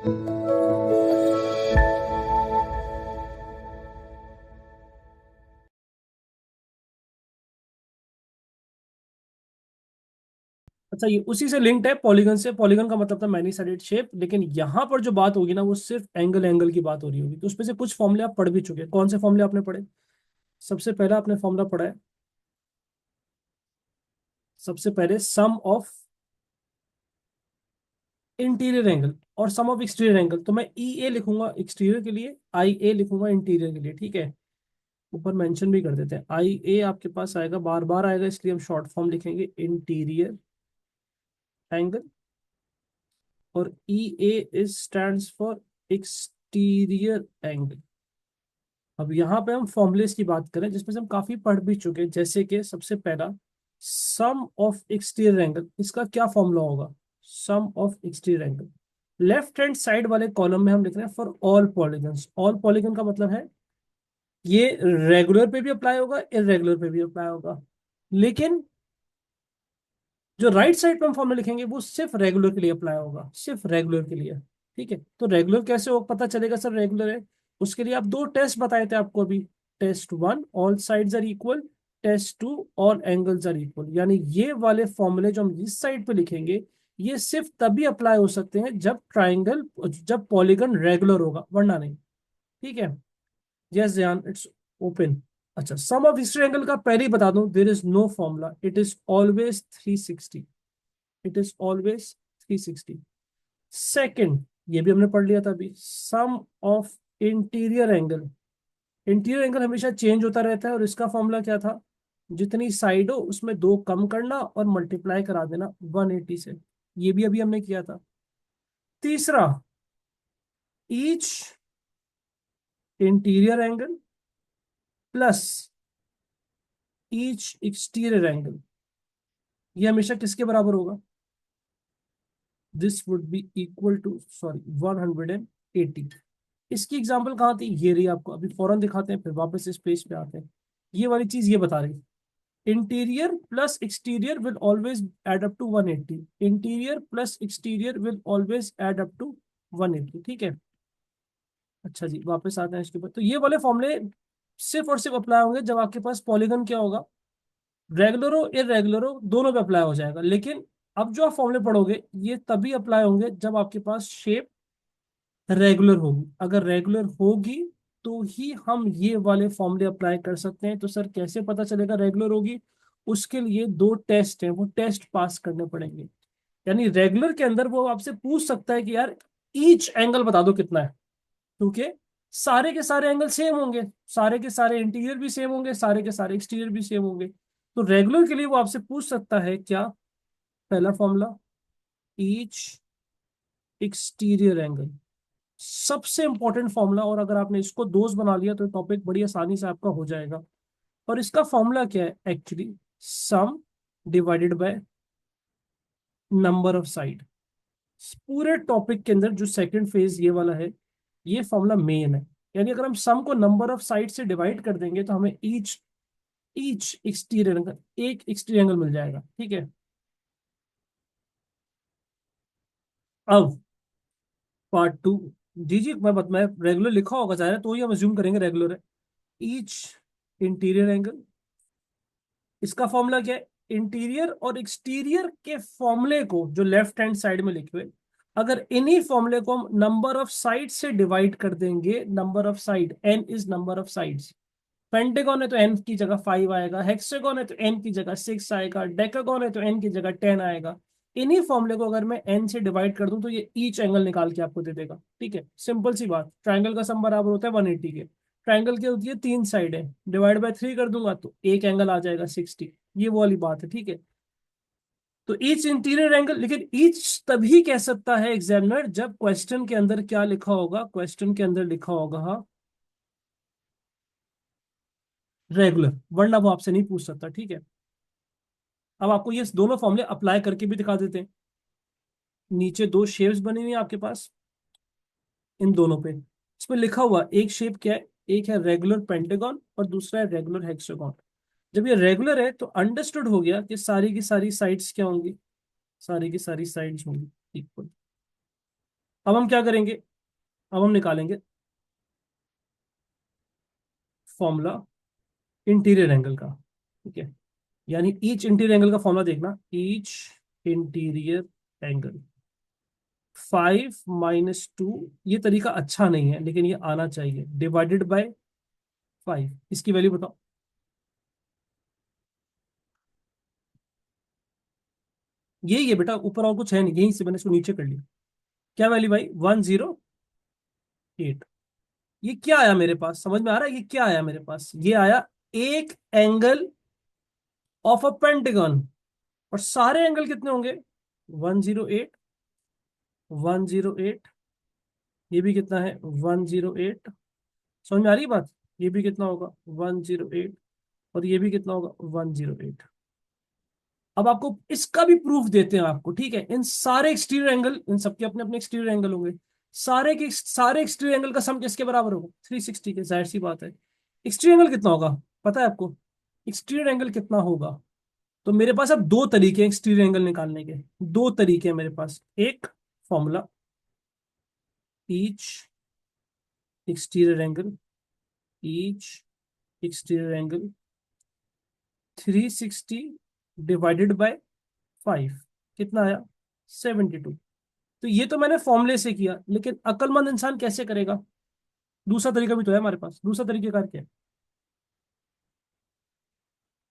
अच्छा, ये उसी से लिंक्ड है पॉलीगन से। पॉलीगन का मतलब था मैनी साइडेड शेप, लेकिन यहाँ पर जो बात होगी ना वो सिर्फ एंगल एंगल की बात हो रही होगी। तो उसमें से कुछ फॉर्मूले आप पढ़ भी चुके हैं। कौन से फॉर्मूले आपने पढ़े? सबसे पहला आपने फॉर्मूला पढ़ा है, सबसे पहले सम ऑफ इंटीरियर एंगल और सम ऑफ एक्सटीरियर एंगल। तो मैं ई ए लिखूंगा एक्सटीरियर के लिए, आई ए लिखूंगा इंटीरियर के लिए, ठीक है। ऊपर मेंशन भी कर देते हैं। आई ए आपके पास आएगा, बार बार आएगा, इसलिए हम शॉर्ट फॉर्म लिखेंगे इंटीरियर एंगल। और E A is stands for exterior angle. अब यहाँ पे हम फॉर्मुलेस की बात करें जिसमें से हम काफी पढ़ भी चुके हैं, जैसे कि सबसे पहला सम ऑफ एक्सटीरियर एंगल। इसका क्या फॉर्मूला होगा? Sum of exterior angle left hand side वाले कॉलम में हम लिख रहे हैं for all polygons. All polygon का मतलब है ये रेगुलर पे भी अप्लाई होगा, इरेगुलर पे भी अप्लाई होगा। लेकिन जो राइट साइड पे हम फॉर्मूला लिखेंगे वो सिर्फ रेगुलर के लिए अप्लाई होगा, सिर्फ रेगुलर के लिए। ठीक है, तो रेगुलर कैसे हो पता चलेगा सर रेगुलर है? उसके लिए आप दो टेस्ट बताए थे आपको अभी। Test one, all sides are equal. Test two, all angles are equal. यानी ये वाले फॉर्मूले जो हम इस साइड पे लिखेंगे ये सिर्फ तभी अप्लाई हो सकते हैं जब ट्राइंगल, जब पॉलीगन रेगुलर होगा, वरना नहीं। ठीक है, यस ध्यान, इट्स ओपन। अच्छा, सम ऑफ हिस्ट्री एंगल का पहले ही बता दूं, there is no formula, it is always 360। It is always 360। Second, ये भी हमने पढ़ लिया था अभी, sum of interior angle. Interior angle हमेशा चेंज होता रहता है और इसका फॉर्मूला क्या था? जितनी साइड हो उसमें दो कम करना और मल्टीप्लाई करा देना 180 से। ये भी अभी हमने किया था। तीसरा, each interior angle plus each exterior angle, ये हमेशा किसके बराबर होगा? This would be equal to, sorry, 180। इसकी एग्जांपल कहाँ थी? ये रही, आपको अभी फौरन दिखाते हैं, फिर वापस इस पेज पे आते हैं। ये वाली चीज ये बता रही, interior plus exterior will always add up to 180। Interior plus exterior will always add up to 180। ठीक है। अच्छा जी, वापस आते हैं इसके ऊपर। तो ये वाले फॉर्मूले सिर्फ और सिर्फ अप्लाई होंगे जब आपके पास पॉलीगन क्या होगा, रेगुलर हो इरेगुलर हो, दोनों पे अप्लाई हो जाएगा। लेकिन अब जो आप फॉर्मूले पढ़ोगे ये तभी अप्लाई होंगे जब आपके पास शेप रेगुलर होगी। अगर रेगुलर होगी तो ही हम ये वाले फॉर्मूले अप्लाई कर सकते हैं। तो सर कैसे पता चलेगा रेगुलर होगी? उसके लिए दो टेस्ट हैं, वो टेस्ट पास करने पड़ेंगे। यानी रेगुलर के अंदर वो आपसे पूछ सकता है कि यार ईच एंगल बता दो कितना है, क्योंकि सारे के सारे एंगल सेम होंगे, सारे के सारे इंटीरियर भी सेम होंगे, सारे के सारे एक्सटीरियर भी सेम होंगे। तो रेगुलर के लिए वो आपसे पूछ सकता है क्या? पहला फॉर्मूला, ईच एक्सटीरियर एंगल, सबसे इंपॉर्टेंट फॉर्मूला। और अगर आपने इसको दोस्त बना लिया तो टॉपिक बड़ी आसानी से आपका हो जाएगा। और इसका फॉर्मूला क्या है actually? Some divided by number of side. पूरे टॉपिक के अंदर जो सेकंड फेज ये वाला है, ये फॉर्मूला मेन है। यानी अगर हम सम को नंबर ऑफ साइड से डिवाइड कर देंगे तो हमें ईच ईच एक्सटीरियर एंगल, एक एक्सटीरियर एंगल मिल जाएगा। ठीक है। अब पार्ट टू। जी जी, मैं रेगुलर लिखा होगा जाहिर है, तो ही हम अज्यूम करेंगे रेगुलर है। ईच इंटीरियर एंगल, इसका फॉर्मूला क्या है? इंटीरियर और एक्सटीरियर के फॉर्मूले को जो लेफ्ट हैंड साइड में लिखे हुए, अगर इन्हीं फॉर्मूले को हम नंबर ऑफ साइड से डिवाइड कर देंगे, number of side, N is number of sides. Pentagon है तो एन की जगह 5 आएगा, हेक्सागन है तो एन की जगह 6 आएगा, डेकागन है तो एन की जगह 10 आएगा। इन्हीं फॉर्मूले को अगर मैं एन से डिवाइड कर दूं तो ये ईच एंगल निकाल के आपको दे देगा। ठीक है, सिंपल सी बात। ट्राइंगल का सम बराबर होता है 180 के। ट्राइंगल की होती है 3 साइड है, डिवाइड बाय 3 कर दूंगा तो एक एंगल आ जाएगा 60। ये वो वाली बात है। ठीक है, तो ईच इंटीरियर एंगल, लेकिन ईच तभी कह सकता है एग्जामिनर जब क्वेश्चन के अंदर क्या लिखा होगा? क्वेश्चन के अंदर लिखा होगा रेगुलर, वरना वो आपसे नहीं पूछ सकता। ठीक है, अब आपको ये दोनों फॉर्मूले अप्लाई करके भी दिखा देते हैं। नीचे दो शेप्स बनी हुई हैं आपके पास, इन दोनों पे इसमें लिखा हुआ एक शेप क्या है? एक है रेगुलर पेंटागन और दूसरा है रेगुलर हेक्सागन। जब ये रेगुलर है तो अंडरस्टूड हो गया कि सारी की सारी साइड्स क्या होंगी? सारी की सारी साइड्स होंगी इक्वल। अब हम क्या करेंगे, अब हम निकालेंगे फॉर्मूला इंटीरियर एंगल का। ठीक है, यानी ईच इंटीरियर एंगल का फॉर्मूला देखना, ईच इंटीरियर एंगल 5 - 2, ये तरीका अच्छा नहीं है लेकिन ये आना चाहिए, डिवाइडेड बाय 5, इसकी वैल्यू बताओ। यही है बेटा, ऊपर और कुछ है नहीं, यहीं से मैंने इसको नीचे कर लिया। क्या वैल्यू भाई, 108। ये क्या आया मेरे पास, समझ में आ रहा है ये क्या आया मेरे पास, ये आया एक एंगल ऑफ अ पेंटागन। और सारे एंगल कितने होंगे, 108, 108, ये भी कितना है 108, समझ में आ रही है बात, ये भी कितना होगा 108, और ये भी कितना होगा 108। अब आपको इसका भी प्रूफ देते हैं आपको, ठीक है, इन सारे एक्सटीरियर एंगल, इन सबके अपने अपने एक्सटीरियर एंगल होंगे, सारे के सारे एक्सटीरियर एंगल का सम किसके बराबर होगा, 360 के, जाहिर सी बात है। एक्सटीरियर एंगल कितना होगा पता है आपको, एक्सटीरियर एंगल कितना होगा, तो मेरे पास अब दो तरीके हैं एक्सटीरियर एंगल निकालने के, दो तरीके हैं मेरे पास, एक formula each exterior angle, each exterior angle 360 divided by 5, कितना आया 72। तो ये तो मैंने फॉर्मूले से किया, लेकिन अक्लमंद इंसान कैसे करेगा, दूसरा तरीका भी तो है हमारे पास, दूसरा तरीका क्या है,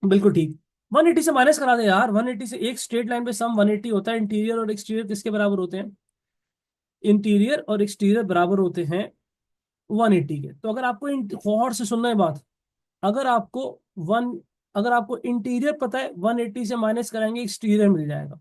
बिल्कुल ठीक, 180 से माइनस करा दे यार, 180 से एक स्ट्रेट लाइन पे सम 180 होता है, इंटीरियर और एक्सटीरियर किसके बराबर होते हैं, इंटीरियर और एक्सटीरियर बराबर होते हैं 180 के। तो अगर आपको गौर से सुनना है बात, अगर आपको वन अगर आपको इंटीरियर पता है 180 से माइनस कराएंगे एक्सटीरियर मिल जाएगा,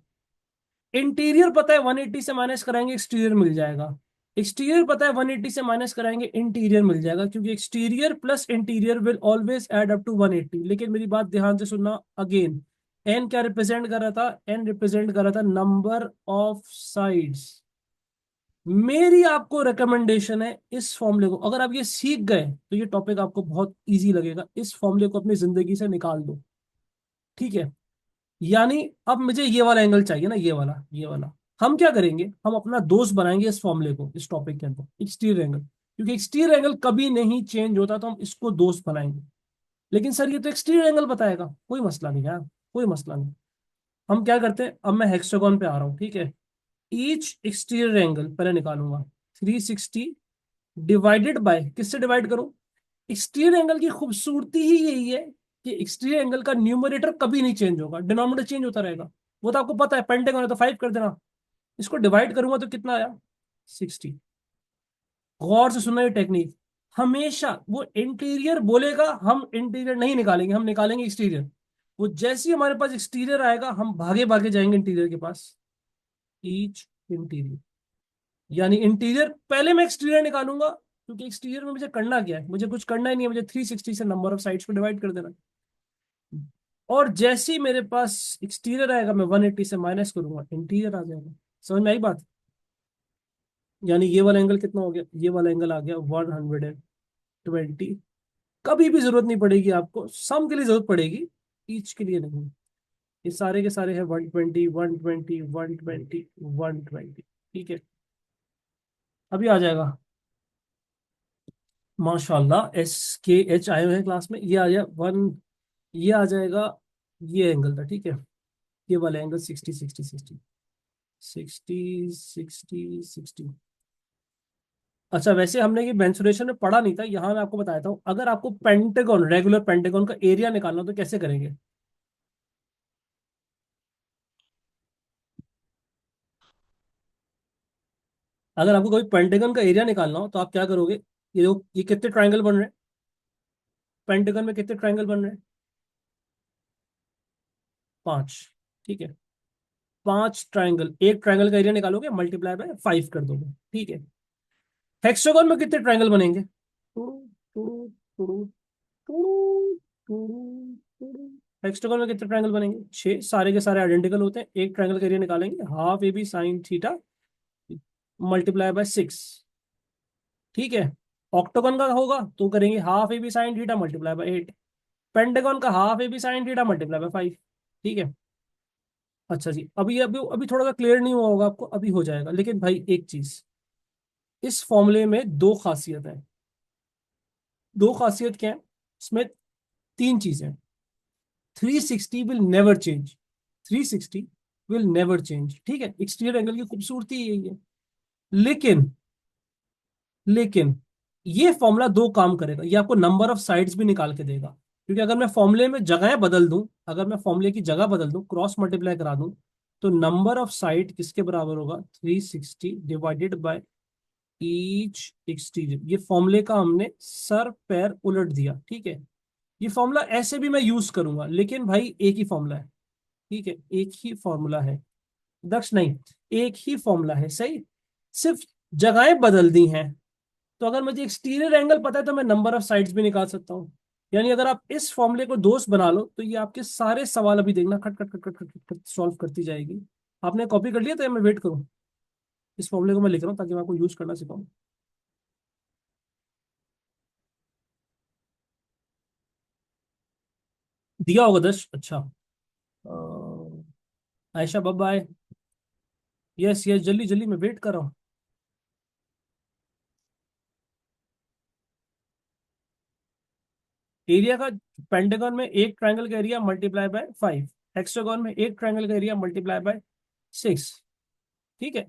इंटीरियर पता है 180 से माइनस कराएंगे एक्सटीरियर मिल जाएगा, एक्सटीरियर पता है 180 से माइनस कराएंगे इंटीरियर मिल जाएगा, क्योंकि exterior plus interior will always add up to 180। लेकिन मेरी बात ध्यान से सुनना अगेन, एन क्या रिप्रेजेंट कर रहा था, एन रिप्रेजेंट कर रहा था नंबर ऑफ साइड्स। मेरी आपको रिकमेंडेशन है, इस फॉर्मूले को अगर आप ये सीख गए तो ये टॉपिक आपको बहुत इजी लगेगा, इस फॉर्मूले को अपनी जिंदगी से निकाल दो। ठीक है, यानी अब मुझे ये वाला एंगल चाहिए ना, ये वाला हम क्या करेंगे, हम अपना दोस्त बनाएंगे इस फॉर्मूले को, इस टॉपिक के अंदर एक्सटीरियर एंगल, क्योंकि एक्सटीरियर एंगल कभी नहीं चेंज होता, तो हम इसको दोस्त बनाएंगे। लेकिन सर ये तो एक्सटीरियर एंगल बताएगा, कोई मसला नहीं यार, कोई मसला नहीं। हम क्या करते हैं, अब मैं हेक्सागोन पे आ रहा हूँ, ठीक है, ईच एक्सटीरियर एंगल पहले निकालूंगा 360 डिवाइडेड बाय, किससे डिवाइड करूं, एक्सटीरियर एंगल की खूबसूरती ही यही है कि एक्सटीरियर एंगल का न्यूमरेटर कभी नहीं चेंज होगा, डिनोमिनेटर चेंज होता रहेगा। वो तो आपको पता है, पेंटागन है तो 5 कर देना, इसको डिवाइड करूंगा तो कितना आया 60। गौर से सुनना ये टेक्निक, हमेशा वो इंटीरियर बोलेगा, हम इंटीरियर नहीं निकालेंगे, हम निकालेंगे एक्सटीरियर। वो जैसे ही हमारे पास एक्सटीरियर आएगा हम भागे भागे जाएंगे इंटीरियर के पास, ईच इंटीरियर, यानी इंटीरियर पहले मैं एक्सटीरियर निकालूंगा, क्योंकि एक्सटीरियर में मुझे करना क्या है, मुझे कुछ करना ही नहीं है, मुझे 360 से नंबर ऑफ साइड्स को डिवाइड कर देना है। और जैसे ही मेरे पास एक्सटीरियर आएगा मैं 180 से माइनस करूंगा, इंटीरियर आ जाएगा। समझ में आई बात, यानी ये वाला एंगल कितना हो गया, ये वाला एंगल आ गया 120। कभी भी जरूरत नहीं पड़ेगी आपको, सम के लिए जरूरत पड़ेगी, ईच के लिए नहीं। ये सारे के सारे हैं 120 120 120 120। ठीक है, अभी आ जाएगा, माशाल्लाह SKH आए हुए हैं क्लास में, ये आ गया वन, ये आ जाएगा, ये एंगल था, ठीक है, ये वाला एंगल 60 60 60 60 60 60। अच्छा, वैसे हमने ये मेंसुरेशन में पढ़ा नहीं था, यहाँ मैं आपको बताया था, अगर आपको पेंटागन, रेगुलर पेंटागन का एरिया निकालना हो तो कैसे करेंगे, अगर आपको कोई पेंटागन का एरिया निकालना हो तो आप क्या करोगे, ये देखो ये कितने ट्राइंगल बन रहे हैं, पेंटागन में कितने ट्राइंगल बन रहे हैं, 5। ठीक है, 5 ट्राइंगल, एक ट्राइंगल का एरिया निकालोगे, मल्टीप्लाई बाय 5 कर दोगे, ठीक है। हेक्सागन में कितने ट्राइंगल बनेंगे, टुडू टुडू टुडू टुडू टुडू टुडू। हेक्सागन में कितने ट्राइंगल बनेंगे, 6, सारे के सारे आइडेंटिकल होते हैं, एक ट्राइंगल का एरिया निकालेंगे, half AB sine theta multiply by 6। ठीक है, ऑक्टागन का होगा तो करेंगे half AB sine theta multiply by 8, pentagon का half AB sine theta multiply by 5। ठीक है, अच्छा जी, अभी अभी अभी थोड़ा सा क्लियर नहीं हुआ होगा आपको, अभी हो जाएगा, लेकिन भाई एक चीज, इस फॉर्मूले में दो खासियत है। दो खासियत क्या है इसमें? तीन चीजें। 360 will never change. 360 will never change, ठीक है, एक्सटीरियर एंगल की खूबसूरती यही है। लेकिन लेकिन ये फॉर्मूला दो काम करेगा, ये आपको नंबर ऑफ साइड्स भी निकाल के देगा। क्योंकि अगर मैं फॉर्मूले में जगह बदल दूं, अगर मैं फॉर्मूले की जगह बदल दूं, क्रॉस मल्टीप्लाई करा दूं, तो नंबर ऑफ साइड किसके बराबर होगा? 360 डिवाइडेड बाय ईच एक्सटीरियर। ये फॉर्मूले का हमने सर पैर उलट दिया, ठीक है। ये फॉर्मूला ऐसे भी मैं यूज करूंगा, लेकिन भाई एक ही फॉर्मूला है, ठीक है, एक ही फॉर्मूला है। दक्ष नहीं, एक ही फॉर्मूला है, सही। सिर्फ जगहें बदल दी हैं। तो अगर मुझे एक्सटीरियर एंगल पता है तो मैं नंबर ऑफ साइड्स भी निकाल सकता हूँ। यानी अगर आप इस फॉर्मूले को दोस्त बना लो तो ये आपके सारे सवाल अभी देखना खट खट खट खट खट खट सॉल्व करती जाएगी। आपने कॉपी कर लिया तो मैं वेट करूँ? इस फॉर्मूले को मैं लिख रहा हूँ ताकि मैं आपको यूज करना सिखाऊं। दिया होगा दस, अच्छा। आयशा बाय। यस यस, जल्दी जल्दी, मैं वेट कर रहा हूँ। एरिया का, पेंटागन में एक ट्रायंगल का एरिया मल्टीप्लाई बाय 5, हेक्सागोन में एक ट्रायंगल का एरिया मल्टीप्लाई बाय 6, ठीक है।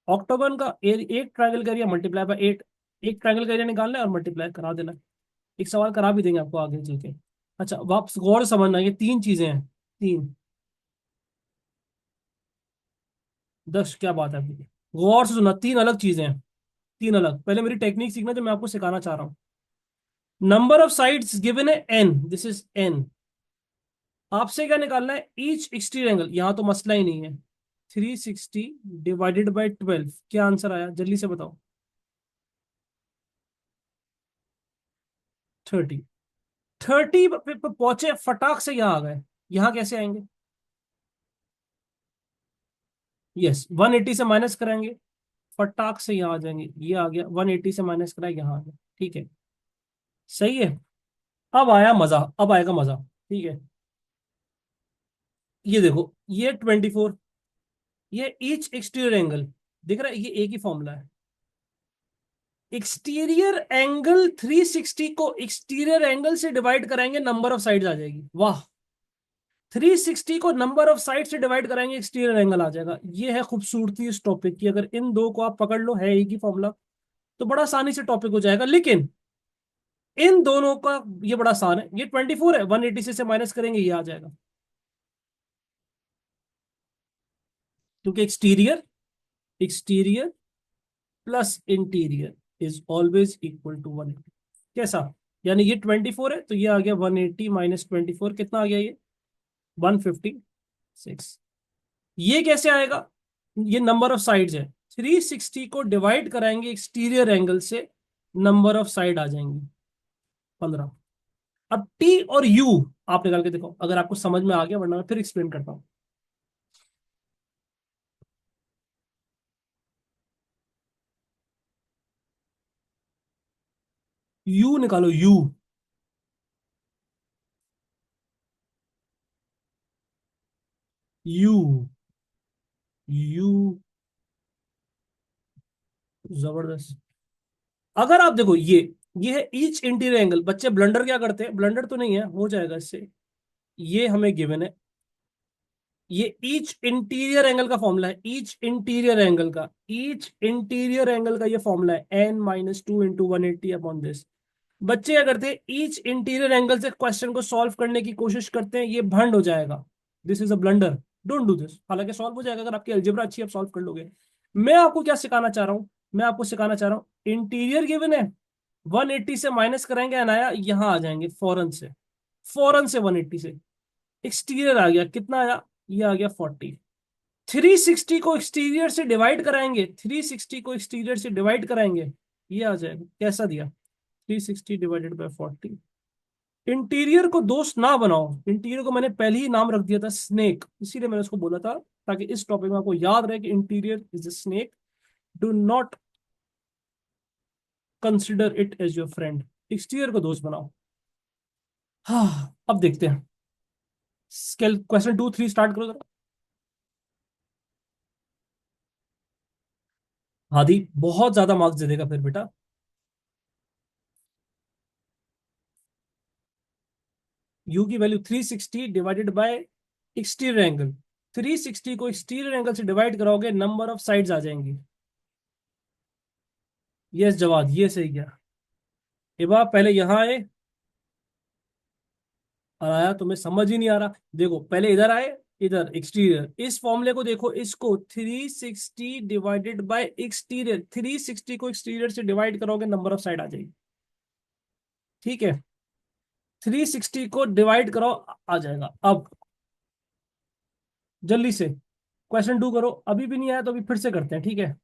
ऑक्टागन का एक ट्रायंगल का एरिया मल्टीप्लाई बाय 8। एक ट्रायंगल का एरिया निकालना है और मल्टीप्लाई करा देना है। एक सवाल करा भी देंगे आपको आगे चल के। अच्छा, वापस गौर से समझना, ये तीन चीजें हैं। तीन। दस, क्या बात है आपकी? गौर से सुनना, तीन अलग चीजें हैं। तीन अलग, पहले मेरी टेक्निक सीखना जो मैं आपको सिखाना चाह रहा हूँ। नंबर ऑफ साइड्स गिवन है n, दिस इज n। आपसे क्या निकालना है? ईच एक्सटीरियर एंगल, यहां तो मसला ही नहीं है। 360 डिवाइडेड बाई 12, क्या आंसर आया जल्दी से बताओ? 30। 30 पे पहुंचे, फटाक से यहाँ आ गए। यहाँ कैसे आएंगे? यस, 180 से माइनस कराएंगे, फटाक से यहाँ आ जाएंगे। ये आ गया, 180 से माइनस करा, यहाँ आ गया, ठीक है। सही है। अब आया मजा, अब आएगा मजा, ठीक है। ये देखो, ये 24, ये ईच एक्सटीरियर एंगल, दिख रहा है, ये एक ही फॉर्मूला है। एक्सटीरियर एंगल 360 को एक्सटीरियर एंगल से डिवाइड कराएंगे, नंबर ऑफ साइड्स आ जाएगी, वाह। 360 को नंबर ऑफ साइड से डिवाइड कराएंगे, एक्सटीरियर एंगल आ जाएगा। ये है खूबसूरती इस टॉपिक की। अगर इन दो को आप पकड़ लो, है एक ही फॉर्मूला, तो बड़ा आसानी से टॉपिक हो जाएगा। लेकिन इन दोनों का ये बड़ा आसान है। ये 24 है, 180 से माइनस करेंगे, ये आ जाएगा। क्योंकि exterior exterior plus interior is always equal to 180। कैसा? यानी ये 24 है तो ये आ गया 180 माइनस 24, कितना आ गया ये? 156। ये कैसे आएगा? ये नंबर ऑफ साइड्स है। 360 को डिवाइड कराएंगे एक्सटीरियर एंगल से, नंबर ऑफ साइड आ जाएंगी 15। अब टी और यू आप निकाल के देखो, अगर आपको समझ में आ गया, वरना मैं फिर एक्सप्लेन करता हूं। यू निकालो, यू। यू यू जबरदस्त। अगर आप देखो, ये है ईच इंटीरियर एंगल। बच्चे ब्लंडर क्या करते हैं? ब्लंडर तो नहीं है, हो जाएगा इससे। ये हमें गिवन है, ये ईच इंटीरियर एंगल का फॉर्मूला है। ईच इंटीरियर एंगल का ये फॉर्मूला है, n-2 × 180 अपॉन दिस। बच्चे क्या करते हैं? ईच इंटीरियर एंगल से क्वेश्चन को सॉल्व करने की कोशिश करते हैं, ये भंड हो जाएगा। This is a blunder, don't do this. हालांकि सॉल्व हो जाएगा, अगर आपकी अलजेब्रा अच्छी, आप सॉल्व कर लोगे। मैं आपको क्या सिखाना चाह रहा हूं? मैं आपको सिखाना चाह रहा हूं, इंटीरियर गिवन है, 180 से माइनस करेंगे, अनाया यहां आ जाएंगे फौरन से। फौरन से 180 से एक्सटीरियर आ गया, कितना आया? ये आ गया 40। 360 को एक्सटीरियर से डिवाइड कराएंगे, 360 को एक्सटीरियर से डिवाइड कराएंगे, ये आ जाएगा। कैसा दिया? 360 डिवाइडेड बाय 40। इंटीरियर को दोस्त ना बनाओ, इंटीरियर को मैंने पहले ही नाम रख दिया था स्नेक, इसीलिए मैंने उसको बोला था, ताकि इस टॉपिक में आपको याद रहे कि interior is a snake. Do not consider it as your friend. Exterior को दोस्त बनाओ। हाँ, अब देखते हैं। स्केल क्वेश्चन 2 3 स्टार्ट करो जरा। आदि बहुत ज्यादा मार्क्स दे देगा फिर बेटा। यू की value 360 divided by exterior angle. 360 को एक्सटीरियर एंगल से डिवाइड कराओगे, नंबर ऑफ साइड्स आ जाएंगी। यस जवाब, ये सही गया। ये बात पहले यहां आए और आया, तुम्हें समझ ही नहीं आ रहा। देखो पहले इधर आए, इधर एक्सटीरियर, इस फॉर्मूले को देखो, इसको 360 डिवाइडेड बाय एक्सटीरियर, 360 को एक्सटीरियर से डिवाइड करोगे, नंबर ऑफ साइड आ जाएगी। ठीक है, 360 को डिवाइड करो, आ जाएगा। अब जल्दी से क्वेश्चन 2 करो। अभी भी नहीं आया तो अभी फिर से करते हैं, ठीक है।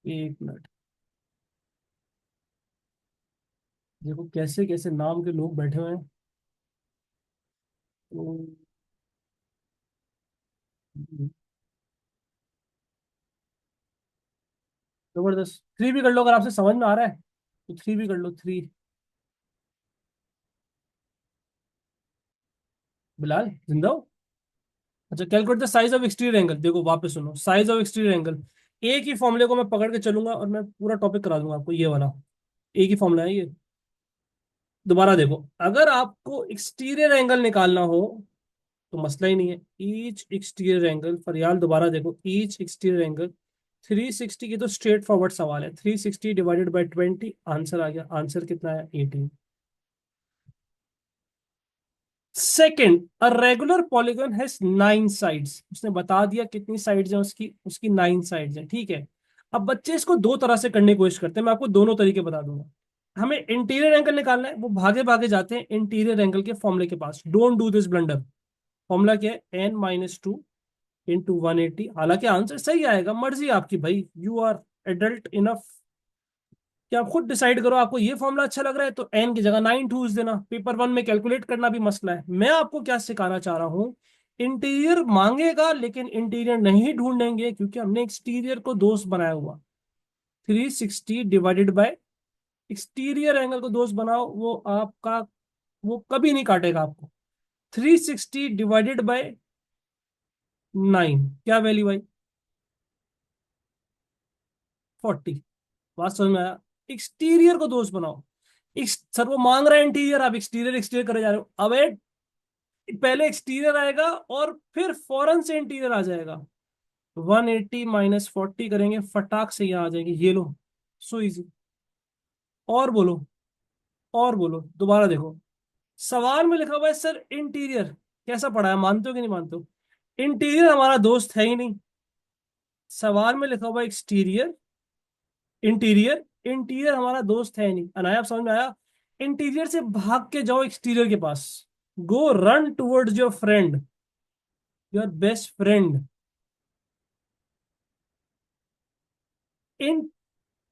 1 मिनट। देखो कैसे कैसे नाम के लोग बैठे हुए हैं। जबरदस्त। 3 भी कर लो, अगर आपसे समझ में आ रहा है तो 3 भी कर लो, 3। बिलाल जिंदा हो? अच्छा, calculate the size of exterior angle. देखो वापस सुनो, साइज ऑफ एक्सटीरियर एंगल, एक ही फॉर्मूले को मैं पकड़ के चलूंगा और मैं पूरा टॉपिक करा दूंगा आपको, ये वाला एक ही फॉर्मूला है ये। दोबारा देखो, अगर आपको एक्सटीरियर एंगल निकालना हो तो मसला ही नहीं है। ईच एक्सटीरियर एंगल, फरियाल दोबारा देखो, ईच एक्सटीरियर एंगल 360 की तो स्ट्रेट फॉरवर्ड सवाल है, 360 डिवाइडेड बाई 20, आंसर आ गया। आंसर कितना है? 18। Second, a regular polygon has 9 sides. उसने बता दिया कितनी साइड्स हैं उसकी, उसकी 9 साइड्स हैं, ठीक है। अब बच्चे इसको दो तरह से करने की कोशिश करते हैं, मैं आपको दोनों तरीके बता दूंगा। हमें इंटीरियर एंगल निकालना है, वो भागे भागे जाते हैं इंटीरियर एंगल के फॉर्मूले के पास। Don't do this blunder. Formula क्या है? n-2 × 180। हालांकि आंसर सही आएगा, मर्जी आपकी भाई, यू आर एडल्ट इनफ कि आप खुद डिसाइड करो। आपको ये फॉर्मूला अच्छा लग रहा है तो n की जगह 9 2s देना। पेपर 1 में कैलकुलेट करना भी मसला है। मैं आपको क्या सिखाना चाह रहा हूँ, इंटीरियर मांगेगा लेकिन इंटीरियर नहीं ढूंढेंगे, क्योंकि हमने एक्सटीरियर को दोस्त बनाया हुआ। 360 डिवाइडेड बाय एक्सटीरियर एंगल को दोस्त बनाओ, वो आपका, वो कभी नहीं काटेगा आपको। 360 डिवाइडेड बाय 9, क्या वैल्यू आई? 40। बात समझ में आया? एक्सटीरियर को दोस्त बनाओ। सर वो मांग रहा है इंटीरियर, आप एक्सटीरियर एक्सटीरियर करे जा रहे हो। अब पहले एक्सटीरियर आएगा और फिर फौरन से इंटीरियर आ जाएगा। 180 माइनस 40 करेंगे, फटाक से यहाँ आ जाएंगे, ये लो। So easy. और बोलो, और बोलो, दोबारा देखो। सवाल में लिखा हुआ है सर इंटीरियर, कैसा पढ़ा है, मानते हो कि नहीं मानते हो? इंटीरियर हमारा दोस्त है ही नहीं। सवाल में लिखा हुआ है एक्सटीरियर, इंटीरियर, इंटीरियर हमारा दोस्त है नहीं। अनाया, आप समझ में आया? इंटीरियर से भाग के जाओ एक्सटीरियर के पास। Go run towards your friend, your best friend. इन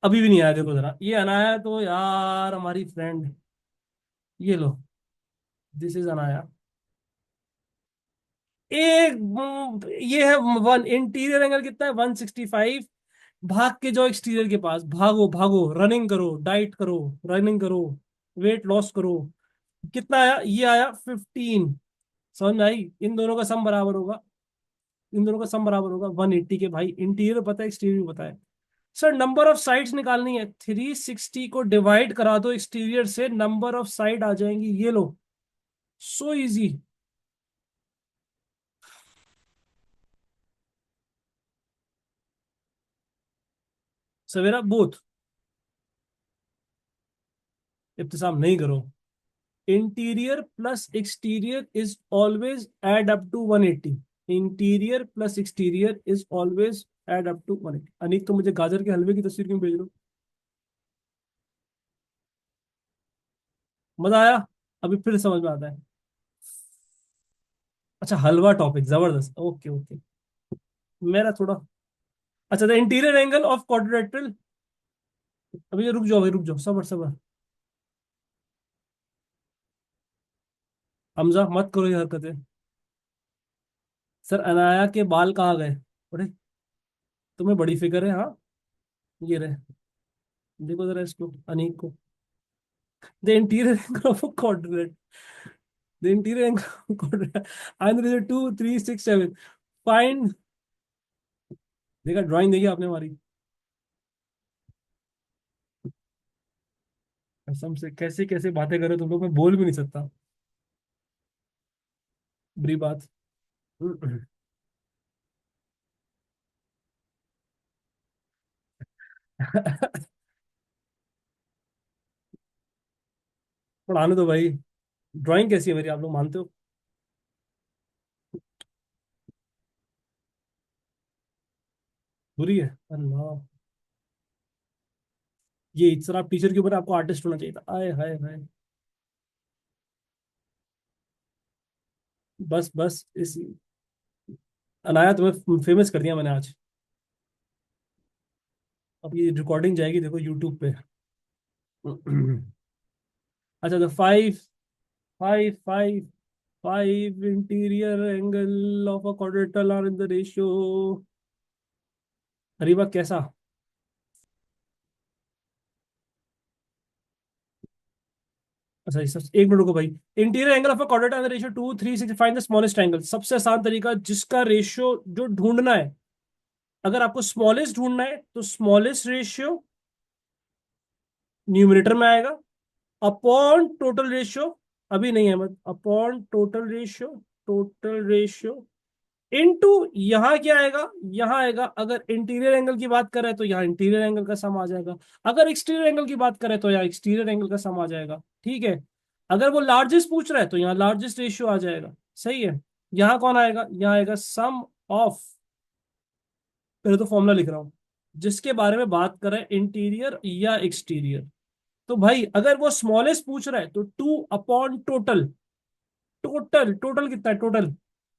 अभी भी नहीं आया, देखो जरा, ये अनाया तो यार हमारी फ्रेंड। ये लो, दिस इज अनाया। ये है वन, इंटीरियर एंगल कितना है? 165। भाग के जाओ एक्सटीरियर के पास, भागो भागो, रनिंग करो, डाइट करो, रनिंग करो, वेट लॉस करो। कितना आया? ये आया 15। समझ में आई? इन दोनों का सम बराबर होगा, इन दोनों का सम बराबर होगा 180 के। भाई इंटीरियर पता है, एक्सटीरियर भी पता है। सर नंबर ऑफ साइड्स निकालनी है, 360 को डिवाइड करा दो एक्सटीरियर से, नंबर ऑफ साइड आ जाएंगी, ये लो। So easy. सवेरा बोथ। इब्तिसाम नहीं करो। Interior plus exterior is always add up to 180। Interior plus exterior is always add up to 180। अनिक, तो मुझे गाजर के हलवे की तस्वीर क्यों भेज रहे हो? मजा आया? अभी फिर समझ में आता है। अच्छा, हलवा टॉपिक जबरदस्त, ओके ओके। मेरा थोड़ा, अच्छा, the interior angle of quadrilateral. अभी रुक जाओ, अभी रुक जाओ, सबर सबर। हमजा मत करो ये हरकतें। सर अनाया के बाल कहाँ गए? अरे, तुम्हें बड़ी फिक्र है, हाँ। ये रहे, देखो जरा इसको, अनीक को। The interior angle of quadrilateral, the interior angle of quadrilateral, 2 3 6 7, find देखा, ड्राइंग देखी आपने हमारी? कसम से कैसे कैसे बातें करे तुम लोग, मैं बोल भी नहीं सकता। बुरी बात। पढ़ाने दो भाई। ड्राइंग कैसी है मेरी, आप लोग मानते हो? बुरी है, अल्लाह। ये इतना टीचर के ऊपर आपको आर्टिस्ट होना चाहिए था, आए हाय हाय। बस बस इस अनाया तुम्हें फेमस कर दिया मैंने आज। अब ये रिकॉर्डिंग जाएगी देखो यूट्यूब पे। अच्छा, तो five five five five interior angle of a quadrilateral are in the ratio. हरीबा कैसा? अच्छा, एक मिनट रुको भाई। Interior angle of a quadrilateral in the ratio 2 3 6, find the smallest angle. सबसे आसान तरीका जिसका रेशियो जो ढूंढना है, अगर आपको स्मॉलेस्ट ढूंढना है तो स्मॉलेस्ट रेशियो न्यूमरेटर में आएगा, अपॉन टोटल रेशियो। अभी नहीं है मत, अपॉन टोटल रेशियो इनटू यहाँ क्या आएगा, यहाँ आएगा। अगर इंटीरियर एंगल की बात करें तो यहाँ इंटीरियर एंगल का सम आ जाएगा। अगर एक्सटीरियर एंगल की बात करें तो यहाँ एक्सटीरियर एंगल का सम आ जाएगा। ठीक है। अगर वो लार्जेस्ट पूछ रहा है तो यहाँ लार्जेस्ट रेशियो आ जाएगा। सही है। यहाँ कौन आएगा, यहाँ आएगा सम ऑफ। पहले तो फॉर्मूला लिख रहा हूँ। जिसके बारे में बात करें, इंटीरियर या एक्सटीरियर। तो भाई अगर वो स्मॉलेस्ट पूछ रहा है तो 2 अपॉन टोटल। टोटल कितना है, टोटल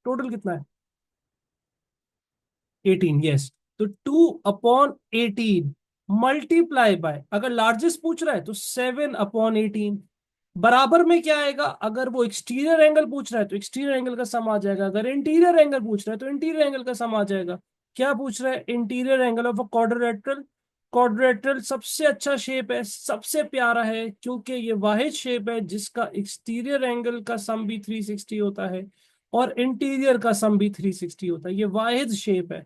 टोटल कितना है? 18, यस। तो 2 अपॉन 18 मल्टीप्लाई बाय, अगर लार्जेस्ट पूछ रहा है तो 7 अपॉन 18। बराबर में क्या आएगा, अगर वो एक्सटीरियर एंगल पूछ रहा है तो एक्सटीरियर एंगल का सम आ जाएगा, अगर इंटीरियर एंगल पूछ रहा है तो इंटीरियर एंगल का सम आ जाएगा। क्या पूछ रहा है, interior angle of a quadrilateral. Quadrilateral सबसे अच्छा शेप है, सबसे प्यारा है, क्योंकि ये वाहिद शेप है जिसका एक्सटीरियर एंगल का सम भी 360 होता है और इंटीरियर का सम भी 360 होता है। ये वाहिद शेप है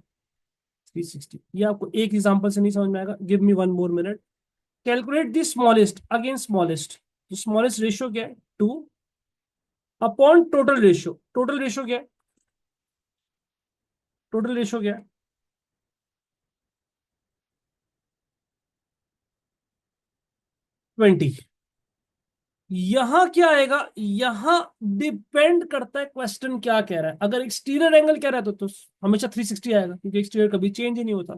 360। ये आपको एक एग्जांपल से नहीं समझ में आएगा, give me 1 more minute. Calculate the smallest again smallest. तो स्मॉलेस्ट रेशियो क्या है, 2 अपॉन टोटल रेशियो क्या है, टोटल रेशियो क्या है? 20। यहां क्या आएगा, यहां डिपेंड करता है क्वेश्चन क्या कह रहा है। अगर एक्सटीरियर एंगल कह रहा है तो हमेशा 360 आएगा, क्योंकि एक्सटीरियर कभी चेंज ही नहीं होता।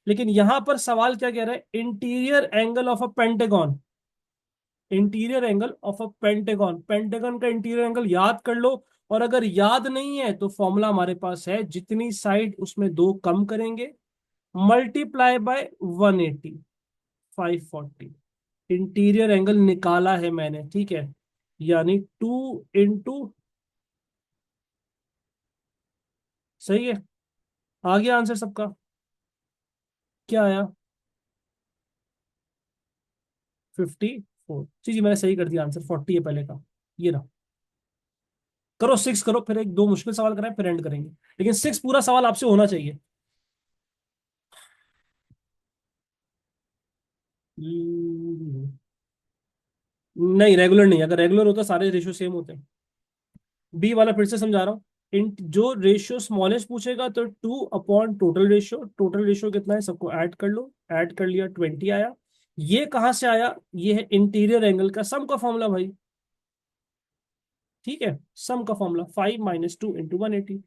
लेकिन यहां पर सवाल क्या कह रहा है, interior angle of a pentagon. Interior angle of a pentagon, pentagon का इंटीरियर एंगल याद कर लो। और अगर याद नहीं है तो फॉर्मूला हमारे पास है, जितनी साइड उसमें दो कम करेंगे, मल्टीप्लाई बाय 180, 540। इंटीरियर एंगल निकाला है मैंने, ठीक है। यानी 2 इंटू, सही है। आ गया आंसर सबका? क्या आया? 54। जी जी, मैंने सही कर दिया, आंसर 40 है पहले का। ये ना, करो 6 करो, फिर एक दो मुश्किल सवाल कराएं, फिर एंड करेंगे। लेकिन 6 पूरा सवाल आपसे होना चाहिए। हम्म, नहीं रेगुलर नहीं, अगर रेगुलर होता सारे रेशियो सेम होते हैं। बी वाला फिर से समझा रहा हूँ। इन जो रेशियो स्मॉलेस्ट पूछेगा तो 2 अपॉन टोटल रेशियो कितना है सबको ऐड कर लो, ऐड कर लिया 20 आया। ये कहाँ से आया, ये है इंटीरियर एंगल का सम का फॉर्मूला भाई। ठीक है, सम का फॉर्मूला 5 - 2 × 180।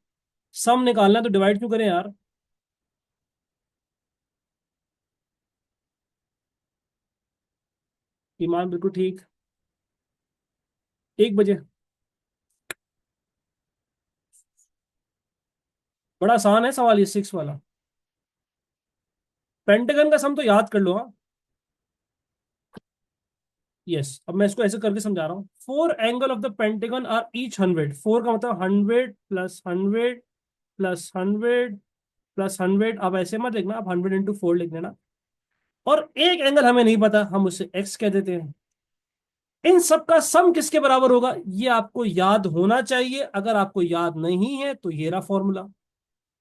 सम निकालना है तो डिवाइड क्यों करें यार। ईमान बिल्कुल ठीक। 1 बजे। बड़ा आसान है सवाल ये 6 वाला। पेंटागन का सम तो याद कर लो, हाँ। यस, अब मैं इसको ऐसे करके समझा रहा हूँ। 4 angle of the pentagon are each 100। 4 का मतलब 100 + 100 + 100 + 100। अब ऐसे मत लिखना, आप 100 × 4 लिख देना। और एक एंगल हमें नहीं पता, हम उसे एक्स कह देते हैं। इन सब का सम किसके बराबर होगा, ये आपको याद होना चाहिए। अगर आपको याद नहीं है तो ये रहा फॉर्मूला।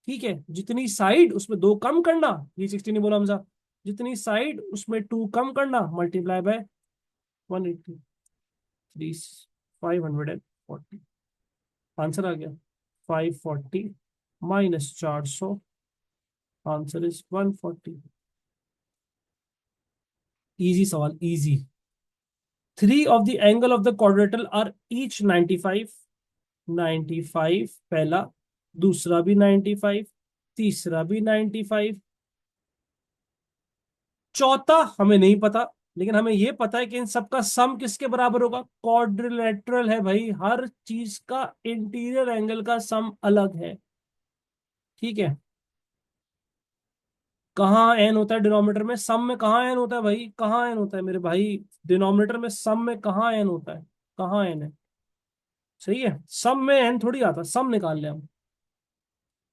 ठीक है, जितनी साइड उसमें दो कम करना, 360 नहीं बोला हमजा, जितनी साइड उसमें टू कम करना, मल्टीप्लाई बाय 180, 540, आंसर आ गया 540 माइनस 400, आंसर इज 140। इजी सवाल, easy. Three of the angle of the quadrilateral are each 95, 95 पहला, दूसरा भी 95, तीसरा भी 95, चौथा हमें नहीं पता, लेकिन हमें यह पता है कि इन सबका सम किसके बराबर होगा, क्वाड्रिलेटरल है भाई, हर चीज का इंटीरियर एंगल का सम अलग है। ठीक है, कहाँ एन होता है डिनोमिनेटर में, सम में कहाँ एन होता है भाई, कहाँ एन होता है मेरे भाई, डिनोमिनेटर में सम में कहाँ एन होता है, कहाँ एन है, सही है, सम में एन थोड़ी आता, सम निकाल ले हम,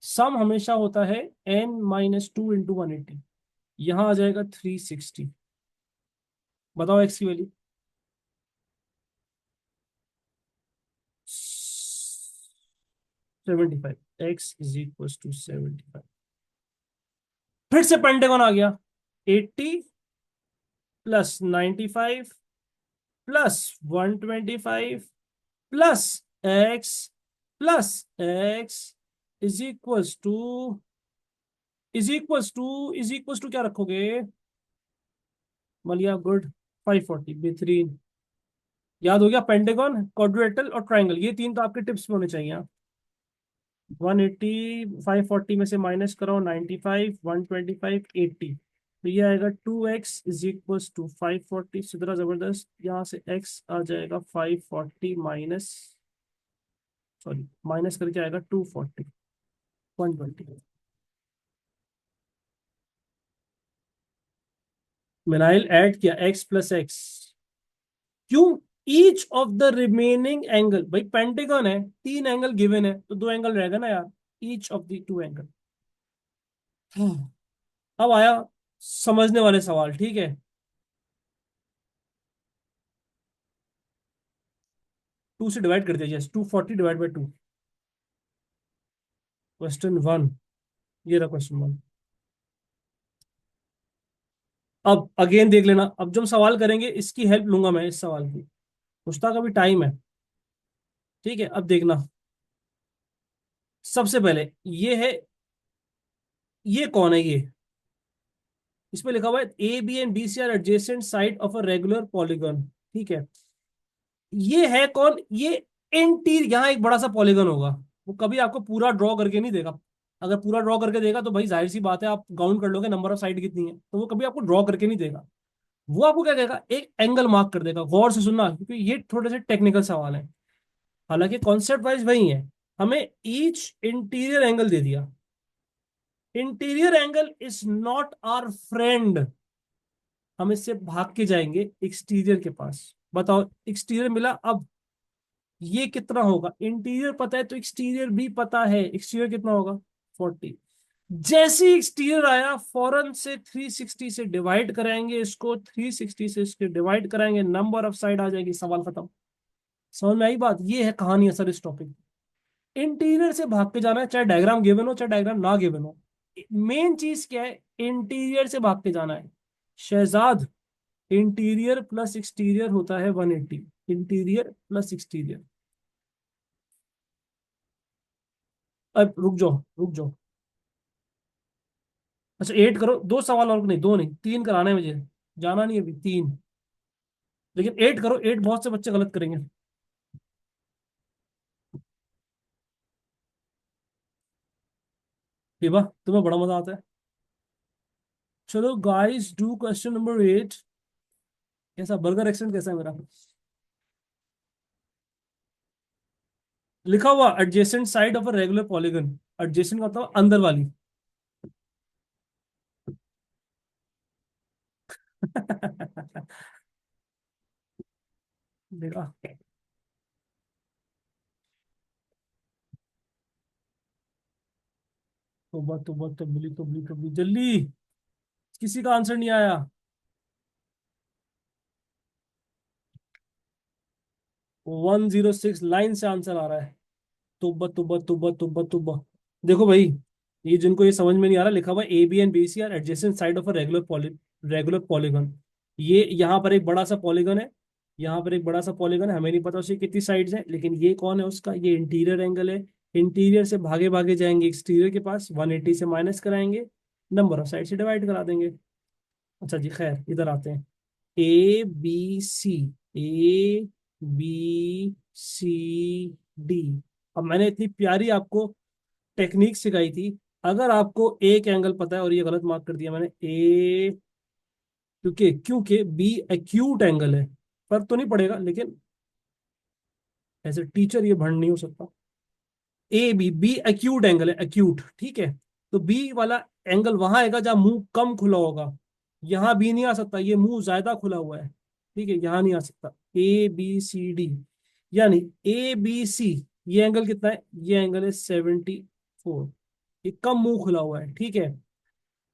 सम हमेशा होता है n-2 × 180, यहां आ जाएगा 360। बताओ एक्स की value, 75, x is equal to 75। फिर से पेंटागन आ गया, 80 plus 95 plus 125 plus x plus x is equals to is equals to क्या रखोगे, मलिया गुड, 540, बेहतरीन। याद हो गया, पेंटागन, क्वाड्रिलेटरल और ट्राइंगल, ये तीन तो आपके टिप्स में होने चाहिए। 180, 540 में से माइनस करो 95, 125, 80, तो ये आएगा 2x इज इक्वल्स टू 540, सुधरा जबरदस्त, यहाँ से x आ जाएगा 540 माइनस, सॉरी माइनस करके आएगा 240, 120। मैंने ऐड किया x प्लस एक्स, क्यों, each of the remaining angle, भाई पेंटागन है, तीन एंगल गिवन है तो दो एंगल रहेगा ना यार, each of the two angle. अब आया समझने वाले सवाल, ठीक है, 2 से डिवाइड कर दिया, यस, 240 ÷ 2, क्वेश्चन 1, ये रहा क्वेश्चन 1। अब अगेन देख लेना, अब जब हम सवाल करेंगे इसकी हेल्प लूंगा मैं, इस सवाल की, पुस्तक का भी टाइम है, ठीक है। अब देखना, सबसे पहले ये है, ये कौन है, ये इसमें लिखा हुआ है A B and B C are adjacent side of a regular polygon, ठीक है, ये है कौन, ये इंटीर, यहाँ एक बड़ा सा पॉलीगन होगा, वो कभी आपको पूरा ड्रॉ करके नहीं देगा, अगर पूरा ड्रॉ करके देगा तो भाई जाहिर सी बात है आप काउंट कर लोगे नंबर ऑफ साइड कितनी है, तो वो कभी आपको ड्रॉ करके नहीं देगा, वो आपको क्या कहेगा, एक एंगल मार्क कर देगा, गौर से सुनना क्योंकि ये थोड़े से टेक्निकल सवाल है, हालांकि कॉन्सेप्ट वाइज वही है, हमें ईच इंटीरियर एंगल दे दिया, interior angle is not our friend, हम इससे भाग के जाएंगे एक्सटीरियर के पास, बताओ एक्सटीरियर मिला, अब ये कितना होगा, इंटीरियर पता है तो एक्सटीरियर भी पता है, एक्सटीरियर कितना होगा 40, जैसे ही एक्सटीरियर आया फौरन से 360 से डिवाइड कराएंगे इसको, 360 से इसके डिवाइड कराएंगे, नंबर ऑफ साइड आ जाएगी, सवाल खत्म। समझ में आई बात, ये है कहानी असल इस टॉपिक, इंटीरियर से भाग के जाना है, चाहे डायग्राम गिवन हो चाहे डायग्राम ना गिवन हो, मेन चीज क्या है, इंटीरियर से भाग के जाना है शहजाद, इंटीरियर प्लस एक्सटीरियर होता है 180, इंटीरियर प्लस एक्सटीरियर। अब रुक जाओ, रुक जाओ, अच्छा 8 करो, दो सवाल और, नहीं दो नहीं, तीन कराने हैं मुझे, जाना नहीं अभी, तीन, लेकिन 8 करो, 8 बहुत से बच्चे गलत करेंगे। बेबा तुम्हें बड़ा मजा आता है, चलो गाइस डू क्वेश्चन नंबर 8। कैसा बर्गर एक्सेंट कैसा है मेरा, लिखा हुआ adjacent side of a regular polygon, adjacent का मतलब अंदर वाली। देखा, तोबा तोबा तबली तबली तबली, जल्दी, किसी का आंसर नहीं आया, 106 लाइन से आंसर आ रहा है, तोबा तोबा तोबा तोबा तोबा। देखो भाई, ये जिनको ये समझ में नहीं आ रहा, लिखा हुआ A B and B C are adjacent side of a regular polygon. ये यहाँ पर एक बड़ा सा पॉलीगन है, यहाँ पर एक बड़ा सा पॉलीगन है, हमें नहीं पता उसकी कितनी साइड्स हैं, लेकिन ये कौन है उसका, ये इंटीरियर एंगल है। इंटीरियर से भागे भागे जाएंगे एक्सटीरियर के पास, 180 से माइनस कराएंगे, नंबर ऑफ साइड से डिवाइड करा देंगे। अच्छा जी, खैर इधर आते हैं। A B C, A B C D. अब मैंने इतनी प्यारी आपको टेक्निक सिखाई थी, अगर आपको एक एंगल पता है और ये गलत मार्क कर दिया मैंने, ए, क्योंकि बी एक्यूट एंगल है, फर्क तो नहीं पड़ेगा, लेकिन एज ए टीचर ये भंड नहीं हो सकता। A B, B acute angle है, एक्यूट, ठीक है। तो बी वाला एंगल वहां आएगा जहां मुंह कम खुला होगा, यहां बी नहीं आ सकता, ये मुंह ज्यादा खुला हुआ है, ठीक है, यहां नहीं आ सकता। ए बी सी डी, यानी ए बी सी, ये एंगल कितना है, ये एंगल है 74, ये कम मुंह खुला हुआ है, ठीक है।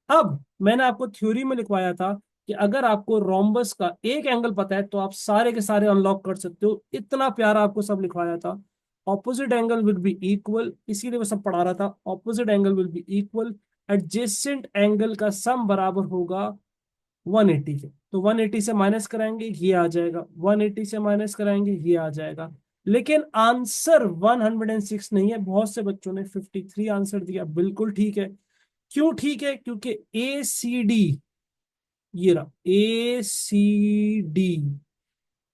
अब मैंने आपको थ्योरी में लिखवाया था कि अगर आपको रोम्बस का एक एंगल पता है तो आप सारे के सारे अनलॉक कर सकते हो, इतना प्यारा आपको सब लिखवाया था। Opposite angle will be equal, इसीलिए मैं सब पढ़ा रहा था, opposite angle will be equal, adjacent angle का सम बराबर होगा 180 के। तो 180 से माइनस कराएंगे ये आ जाएगा, 180 से माइनस कराएंगे ये आ जाएगा। लेकिन आंसर 106 नहीं है, बहुत से बच्चों ने 53 आंसर दिया, बिल्कुल ठीक है। क्यों ठीक है, क्योंकि ए सी डी, ये रहा ए सी डी,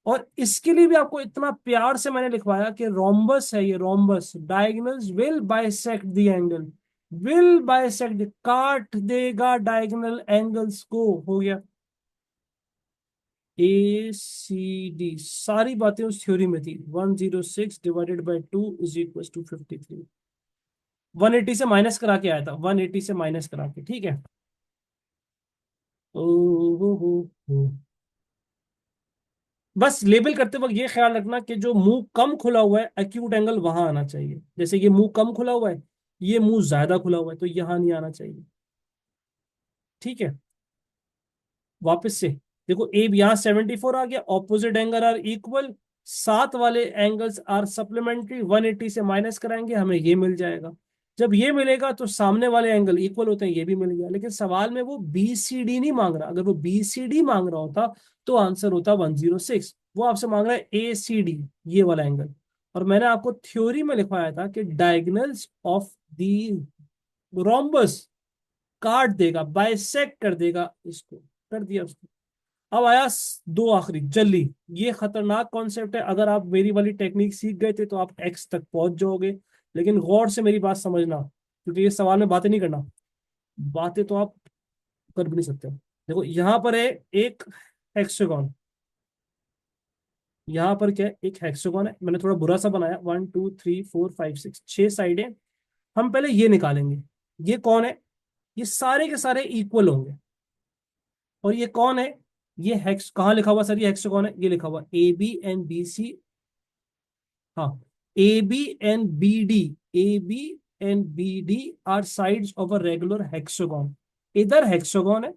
और इसके लिए भी आपको इतना प्यार से मैंने लिखवाया कि रोम्बस है ये, rhombus diagonals will bisect the angle, will bisect, काट देगा डायगोनल एंगल्स को, हो गया। ए सी डी सारी बातें उस थ्योरी में थी, 106 divided by 2 is equal to 53। 180 से माइनस करा के आया था, 180 से माइनस करा के, ठीक है। ओ हो। बस लेबल करते वक्त ये ख्याल रखना कि जो मुंह कम खुला हुआ है एक्यूट एंगल वहां आना चाहिए, जैसे ये मुंह कम खुला हुआ है, ये मुंह ज्यादा खुला हुआ है, तो यहां नहीं आना चाहिए, ठीक है। वापस से देखो, ए यहाँ 74 आ गया, ऑपोजिट एंगल आर इक्वल, साथ वाले एंगल्स आर सप्लीमेंट्री, 180 से माइनस कराएंगे हमें ये मिल जाएगा। जब ये मिलेगा तो सामने वाले एंगल इक्वल होते हैं, ये भी मिल गया। लेकिन सवाल में वो बी सी डी नहीं मांग रहा, अगर वो बी सी डी मांग रहा होता तो आंसर होता 106। वो आपसे मांग रहा है ए सी डी, ये वाला एंगल। और मैंने आपको थ्योरी में लिखवाया था कि डायगोनल्स ऑफ दी रोम्बस काट देगा, बाइसेक्ट कर देगा इसको, कर दिया उसको। अब आया दो आखिरी जल्दी, ये खतरनाक कॉन्सेप्ट है, अगर आप मेरी वाली टेक्निक सीख गए थे तो आप एक्स तक पहुंच जाओगे। लेकिन गौर से मेरी बात समझना, क्योंकि ये सवाल में बातें नहीं करना, बातें तो आप कर भी नहीं सकते। देखो यहाँ पर है एक हेक्सागोन, यहाँ पर क्या है, एक हेक्सागोन है, मैंने थोड़ा बुरा सा बनाया, 1 2 3 4 5 6, 6 साइडें। हम पहले ये निकालेंगे, ये कौन है, ये सारे के सारे इक्वल होंगे। और ये कौन है, ये हेक्स कहाँ लिखा हुआ सर, ये हेक्सागोन है, ये लिखा हुआ A B and B C, हाँ, A B and B D, A B and B D are sides of a regular hexagon. इधर हेक्सागोन है,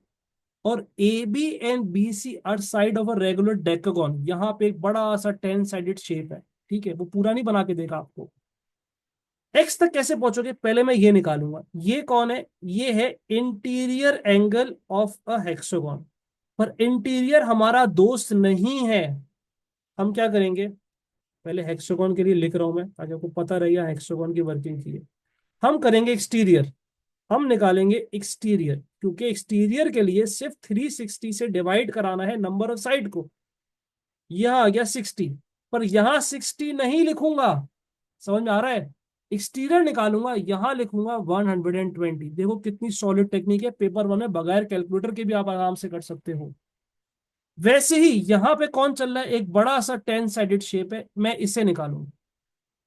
और A B and B C are side of a regular decagon, यहाँ पे एक बड़ा सा 10 sided shape है, ठीक है, वो पूरा नहीं बना के देगा आपको। एक्स तक कैसे पहुंचोगे, पहले मैं ये निकालूंगा, ये कौन है, ये है interior angle of a hexagon. पर इंटीरियर हमारा दोस्त नहीं है, हम क्या करेंगे, पहले हेक्सागोन के लिए लिख रहा हूं मैं ताकि आपको पता रहेगा हेक्सागोन की वर्किंग की है। हम करेंगे एक्सटीरियर, हम निकालेंगे एक्सटीरियर, क्योंकि एक्सटीरियर के लिए सिर्फ 360 से डिवाइड कराना है नंबर ऑफ साइड को, यह आ गया 60। पर यहां 60 नहीं लिखूंगा, समझ में आ रहा है, एक्सटीरियर निकालूंगा, यहां लिखूंगा 120। देखो कितनी सॉलिड टेक्निक है, पेपर 1 में बगैर कैलकुलेटर के भी आप आराम से कर सकते हो। वैसे ही यहां पे कौन चल रहा है, एक बड़ा सा 10 साइडेड शेप है, मैं इसे निकालूंगा।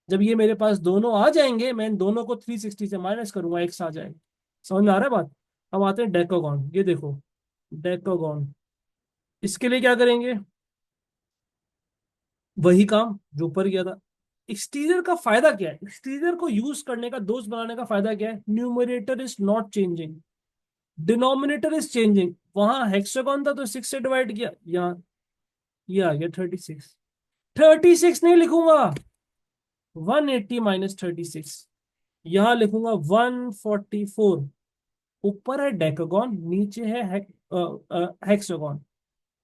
जब ये मेरे पास दोनों आ जाएंगे, मैं इन दोनों को 360 से माइनस करूंगा, एक्स आ जाएगा। समझ में आ रहा है बात। अब आते हैं डेकागॉन, ये देखो डेकागॉन, इसके लिए क्या करेंगे, वही काम जो ऊपर किया था। एक्सटीरियर का फायदा क्या है, एक्सटीरियर को यूज करने का, दोस्त बनाने का फायदा क्या है, numerator is not changing, denominator is changing. वहां हेक्सागोन था तो 6 से डिवाइड किया, यहाँ ये आ गया 36। 36 नहीं लिखूंगा, 180 माइनस 36, यहां लिखूंगा 144। ऊपर है डेकागॉन, नीचे है हेक्सागॉन।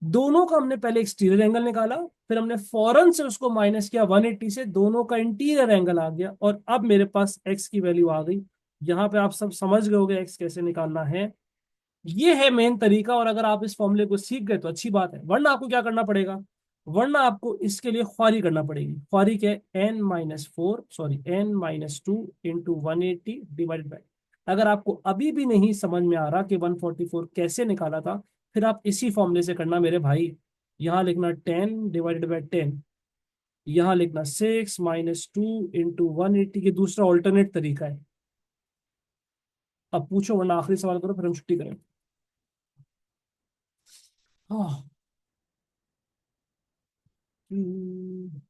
दोनों का हमने पहले एक्सटीरियर एंगल निकाला, फिर हमने फौरन से उसको माइनस किया 180 से, दोनों का इंटीरियर एंगल आ गया, और अब मेरे पास एक्स की वैल्यू आ गई। यहाँ पे आप सब समझ गए होंगे एक्स कैसे निकालना है। ये है मेन तरीका, और अगर आप इस फॉर्मूले को सीख गए तो अच्छी बात है, वरना आपको क्या करना पड़ेगा, वरना आपको इसके लिए ख्वारी करना पड़ेगी। ख्वारी क्या है, n-2 इंटू 180 डिवाइडेड बाई। अगर आपको अभी भी नहीं समझ में आ रहा कि 144 कैसे निकाला था, फिर आप इसी फॉर्मूले से करना मेरे भाई। यहाँ लिखना 10/10, यहाँ लिखना 6-2 इंटू 180 के दूसरा ऑल्टरनेट तरीका है। अब पूछो, वरना आखिरी सवाल करो, फिर हम छुट्टी करें। हाँ। हम्म,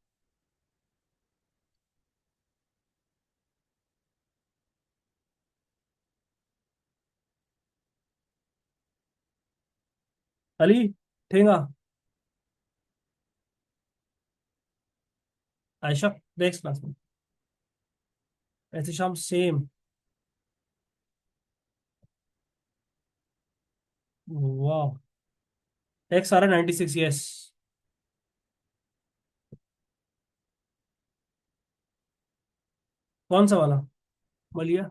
अली ठेंगा, आयशा नेक्स्ट क्लास में, ऐसे शाम सेम। वाह। एक्स आ रहा 96, यस। कौन सा वाला? बोलिए।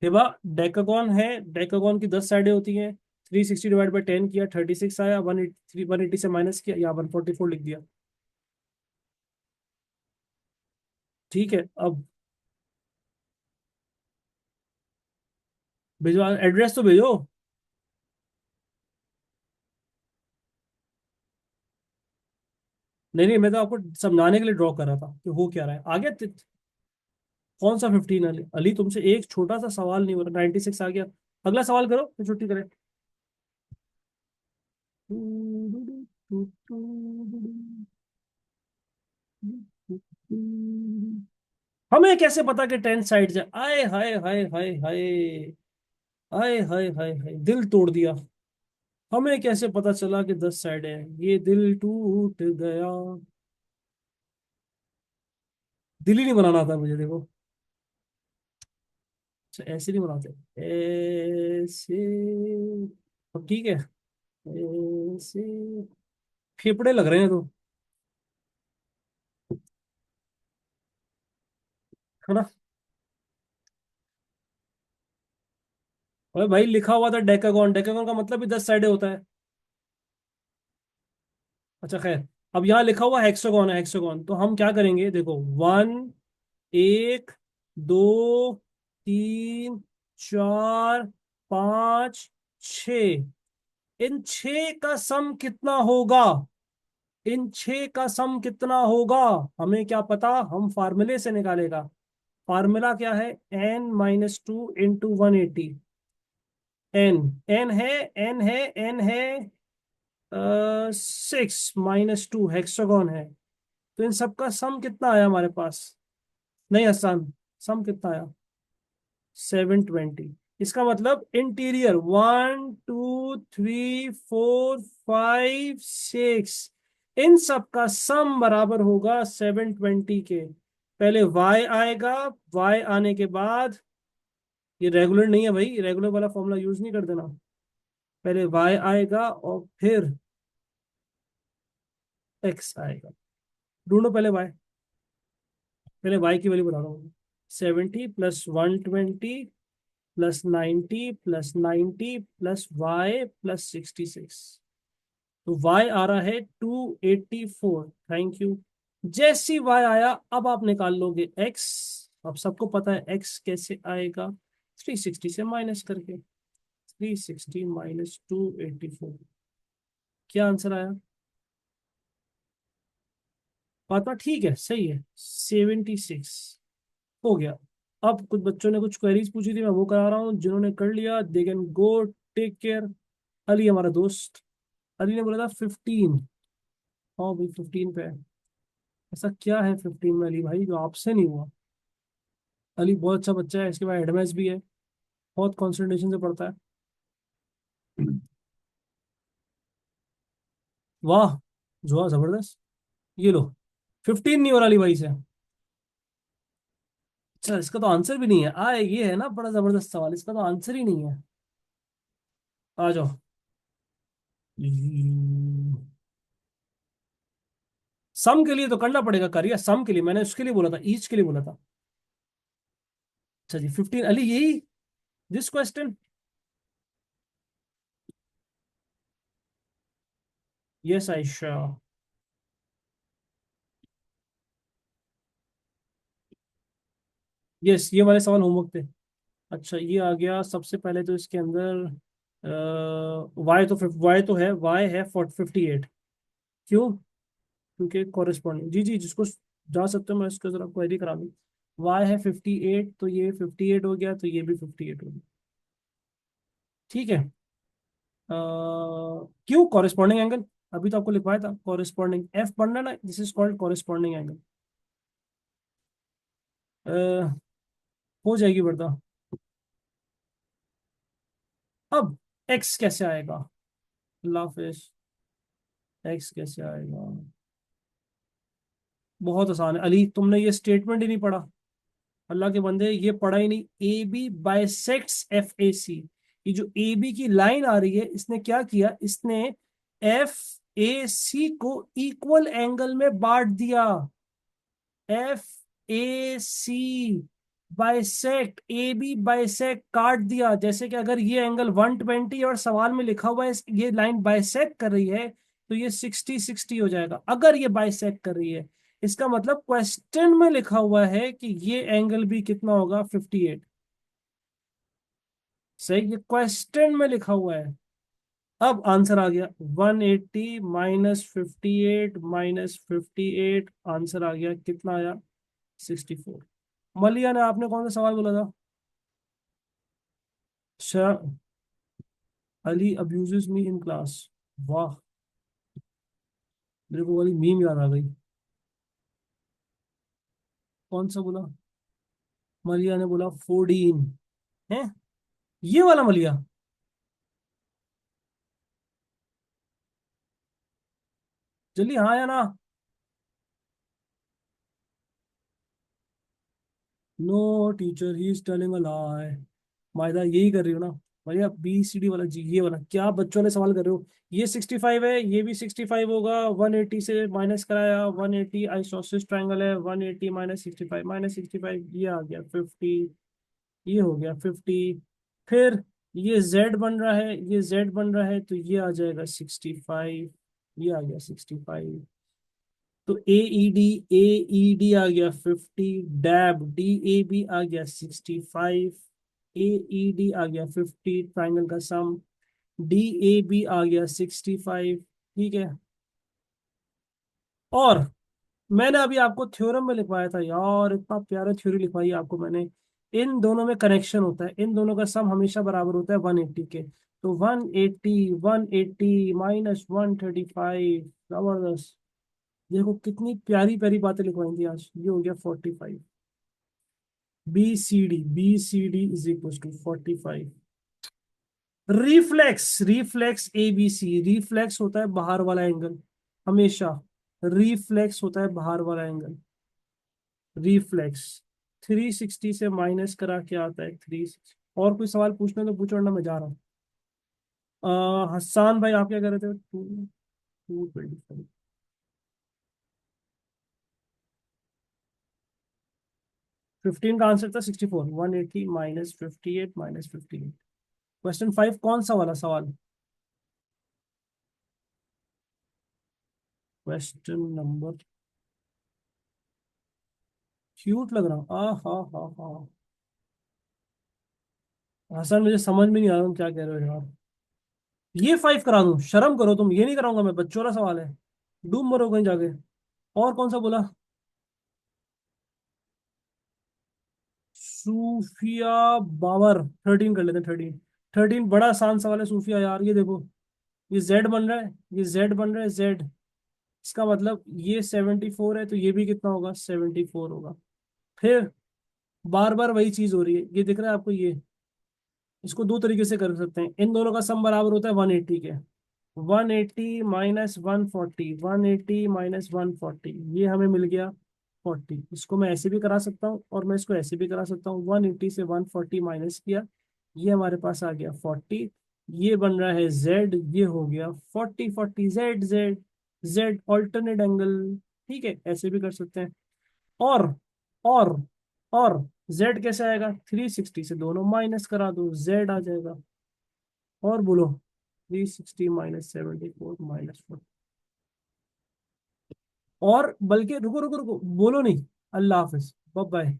हिबा, डेकागॉन है, डेकागॉन की 10 साइडें होती हैं। 360 डिवाइड बाई 10 किया, 36 आया। 180 से माइनस किया, या 144 लिख दिया। ठीक है, अब भेजो, एड्रेस तो भेजो। नहीं नहीं, मैं तो आपको समझाने के लिए ड्रॉ कर रहा था कि हो क्या रहा है आगे। कौन सा 15 अली? अली तुमसे एक छोटा सा सवाल नहीं हो रहा, 96 आ गया। अगला सवाल करो, फिर छुट्टी करें। हमें कैसे पता कि 10 साइड है? आए हाय हाय हाय हाय, आए हाय हाय हाय, दिल तोड़ दिया। हमें कैसे पता चला कि 10 साइड है? ये दिल टूट गया। दिल ही नहीं बनाना था मुझे, देखो। अच्छा, ऐसे नहीं बनाते, ऐसे। अब ठीक है, ऐसे। फेफड़े लग रहे हैं तो, है ना? अरे भाई, लिखा हुआ था डेकागॉन, डेकागॉन का मतलब भी 10 साइडें होता है। अच्छा खैर, अब यहाँ लिखा हुआ हेक्सागोन है, हेक्सागोन तो हम क्या करेंगे, देखो। वन, एक, दो, तीन, चार, पांच, छ। इन छह का सम कितना होगा? इन छह का सम कितना होगा? हमें क्या पता, हम फार्मूले से निकालेगा। फार्मूला क्या है, n-2 इंटू 180। एन है 6-2 हेक्सागोन है। तो इन सबका सम कितना आया हमारे पास? नहीं हसन, सम कितना आया? 720। इसका मतलब इंटीरियर 1 2 3 4 5 6, इन सब का सम बराबर होगा 720 के। पहले y आएगा, y आने के बाद, ये रेगुलर नहीं है भाई, रेगुलर वाला फॉर्मूला यूज नहीं कर देना। पहले y आएगा और फिर x आएगा। ढूंढो पहले y। पहले y की वैल्यू बता रहा हूँ। 70 + 120 +90 + 90 +y +66। तो y आ रहा है 284। Thank you. जैसी y आया, अब आप निकाल लोगे x। अब सबको पता है x कैसे आएगा, 360 से माइनस करके। 360 माइनस 284, क्या आंसर आया? बात बात ठीक है, सही है, 76 हो गया। अब कुछ बच्चों ने कुछ क्वेरीज पूछी थी, मैं वो करा रहा हूँ। जिन्होंने कर लिया they can go, take care. Ali हमारा दोस्त, अली ने बोला था 15। हाँ भाई, 15 पे है। ऐसा क्या है 15 में अली भाई जो आपसे नहीं हुआ? अली बहुत अच्छा बच्चा है, इसके बाद एडमेस भी है, बहुत कंसंट्रेशन से पढ़ता है। वाह, जुआ जबरदस्त। ये लो, 15 नहीं हो रहा अली भाई से। अच्छा, इसका तो आंसर भी नहीं है। ये है ना बड़ा जबरदस्त सवाल, इसका तो आंसर ही नहीं है। आ जाओ। सम के लिए तो करना पड़ेगा करिए, सम के लिए मैंने उसके लिए बोला था, ईच के लिए बोला था। अच्छा जी, 15 अली, यही this question. Yes Ayesha. Yes, ये वाले सवाल होमवर्क थे। अच्छा, ये आ गया सबसे पहले तो इसके अंदर वाई तो है, वाई है 58। क्यों? क्योंकि कॉरेस्पॉन्डिंग, जी जी, जिसको जा सकते हो मैं इसको जरा क्वेरी करा दूँ। वाई है 58, तो ये 58 हो गया, तो ये भी 58 हो गया। ठीक है। क्यों कॉरेस्पॉन्डिंग एंगल? अभी तो आपको लिखवाया था कॉरेस्पॉन्डिंग, एफ पढ़ना ना, this is called corresponding angle. हो जाएगी बता। अब एक्स कैसे आएगा? लाफिज, एक्स कैसे आएगा? बहुत आसान है अली, तुमने ये स्टेटमेंट ही नहीं पढ़ा। अल्लाह के बंदे, ये पढ़ा ही नहीं। A B bisects F A C. ये जो ए बी की लाइन आ रही है, इसने क्या किया, इसने एफ ए सी को इक्वल एंगल में बांट दिया। F A C bisect, A B bisect काट दिया। जैसे कि अगर ये एंगल 120 और सवाल में लिखा हुआ है ये लाइन बाइसेक्ट कर रही है, तो ये 60 60 हो जाएगा अगर ये बाइसेक्ट कर रही है। इसका मतलब क्वेश्चन में लिखा हुआ है कि ये एंगल भी कितना होगा, 58। सही, ये क्वेश्चन में लिखा हुआ है। अब आंसर आ गया 180 -58 -58, आंसर आ गया, कितना आया, 64। मलिया ने, आपने कौन सा सवाल बोला था? Shah Ali abuses me in class. वाह, मेरे को वाली मीम याद आ गई। कौन सा बोला? मलिया ने बोला 14 है, ये वाला मलिया। जल्दी हाँ या ना। No teacher, he is telling a lie. मायदा यही कर रही हो ना? भैया बी सी डी वाला, जी ये वाला, क्या बच्चों ने सवाल कर रहे हो? ये 65 है, ये भी 65 होगा। 180 से माइनस कराया, 180 आइसोसेलेस ट्रायंगल है। 180 -65 ये आ गया 50। ये हो गया 50। फिर ये z बन रहा है, ये z बन रहा है, तो ये आ जाएगा 65। ये आ गया 65। तो ए ई डी आ गया 50। डैब डी ए बी आ गया 65। ए ई डी आ गया 50, ट्राइंगल का सम। डी ए बी आ गया 65। ठीक है। और मैंने अभी आपको थ्योरम में लिखवाया था यार, इतना प्यारा थ्योरी लिखवाई है आपको मैंने। इन दोनों में कनेक्शन होता है, इन दोनों का सम हमेशा बराबर होता है 180 के। तो 180 -135, जबरदस्त। देखो कितनी प्यारी प्यारी बातें लिखवाई थी आज। ये हो गया 45। B C D is equal to 45। Reflex, reflex A B C, reflex होता है बाहर वाला एंगल हमेशा। रिफ्लेक्स होता है बाहर वाला एंगल। रिफ्लेक्स 360 से माइनस करा के आता है 360। और कोई सवाल पूछना तो पूछो, वरना मैं जा रहा हूँ। हसान भाई, आप क्या कर रहे थे? 225। 15 का आंसर था 64। 180 -58 -58। क्वेश्चन 5 कौन सा वाला सवाल? क्वेश्चन नंबर, क्यूट लग रहा हूँ, आ हा हा हा। हसन, मुझे समझ में नहीं आ रहा, तुम क्या कह रहे हो यार। ये 5 करा दूं? शर्म करो तुम, ये नहीं कराऊंगा मैं, बच्चों वाला सवाल है। डूब मरो कहीं जाके। और कौन सा बोला? सूफिया बाबर। 13 कर लेते हैं, 13। 13 बड़ा आसान सवाल है सूफिया यार, ये देखो। ये जेड बन रहा है, ये जेड बन रहा है, जेड। इसका मतलब ये 74 है, तो ये भी कितना होगा, 74 होगा। फिर बार बार वही चीज हो रही है, ये दिख रहा है आपको ये। इसको दो तरीके से कर सकते हैं, इन दोनों का सम बराबर होता है 180 के। 180 माइनस 140, 180 माइनस 140, ये हमें मिल गया 40। इसको मैं ऐसे भी करा सकता हूँ और मैं इसको ऐसे भी करा सकता हूँ। 180 से 140 माइनस किया, ये हमारे पास आ गया 40। ये बन रहा है z, ये हो गया 40 40, z z z alternate angle. ठीक है, ऐसे भी कर सकते हैं। और और और z कैसे आएगा, 360 से दोनों माइनस करा दो, z आ जाएगा। और बोलो, 360 माइनस 74 माइनस 4। और बल्कि रुको रुको रुको, बोलो नहीं। अल्लाह हाफिज, बाय बाय।